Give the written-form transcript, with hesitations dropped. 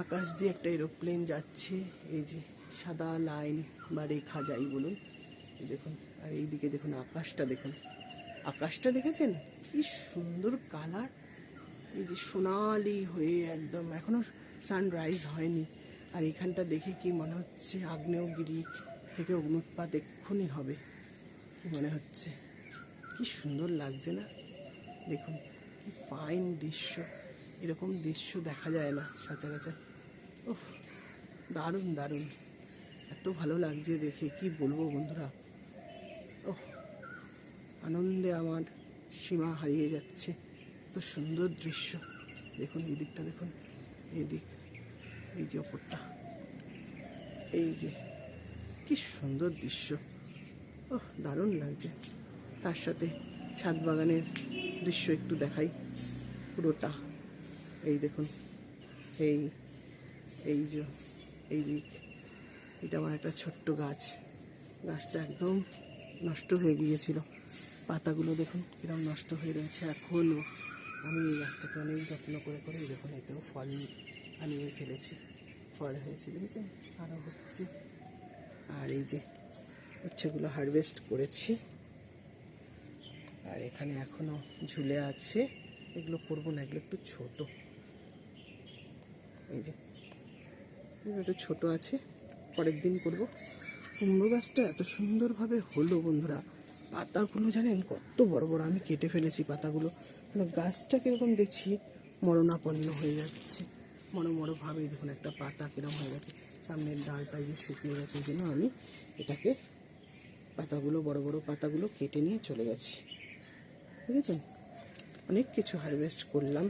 আকাশ দিয়ে একটা এরোপ্লেন যাচ্ছে, এই যে সাদা লাইন বা রেখা যাই বলুন, এই দেখুন। আর এইদিকে দেখুন আকাশটা, দেখুন আকাশটা দেখেছেন কি সুন্দর কালার, এই যে সোনালি হয়ে একদম, এখনো সানরাইজ হয়নি। আর এখানটা দেখে কি মনে হচ্ছে আগ্নেয়গিরি থেকে অগ্নুৎপাত এক্ষুনি হবে, কি মনে হচ্ছে। কি সুন্দর লাগছে না, দেখুন কি ফাইন দৃশ্য, এরকম দৃশ্য দেখা যায় না সচরাচর। ওহ, দারুণ দারুণ, এত ভালো লাগছে দেখে, কি বলবো বন্ধুরা। ওহ, আনন্দে আমার সীমা হারিয়ে যাচ্ছে, এত সুন্দর দৃশ্য। দেখুন এই দিকটা, দেখুন এই দিক, এই যে ওপরটা, এই যে কি সুন্দর দৃশ্য। ওহ, দারুণ লাগছে। তার সাথে ছাদ বাগানের দৃশ্য একটু দেখাই পুরোটা, এই দেখুন, এই এই যে এই দিক, এটা আমার একটা ছোট্ট গাছ, গাছটা একদম নষ্ট হয়ে গিয়েছিল, পাতাগুলো দেখুন কিরকম নষ্ট হয়ে রয়েছে এখনও। আমি এই গাছটাকে অনেক যত্ন করে করে দেখুন এতেও ফল আনিয়ে ফেলেছি, ফল হয়েছে দেখেছেন, আরও হচ্ছে। আর এই যে উচ্ছেগুলো হারভেস্ট করেছি, আর এখানে এখনও ঝুলে আছে, এগুলো করবো না, এগুলো একটু ছোট, এই যে একটু ছোট আছে, পরের দিন করবো। কুমড়ো গাছটা এত সুন্দরভাবে হলো বন্ধুরা, পাতাগুলো জানেন কত বড় বড়, আমি কেটে ফেলেছি পাতাগুলো, মানে গাছটা কীরকম দেখছি মরণাপন্ন হয়ে যাচ্ছে, মরোভাবে দেখুন একটা পাতা কীরকম হয়ে গেছে, সামনের ডালটা যে শুকিয়ে গেছে, এই জন্য আমি এটাকে পাতাগুলো, বড় বড় পাতাগুলো কেটে নিয়ে চলে গেছি, বুঝেছেন। অনেক কিছু হারভেস্ট করলাম।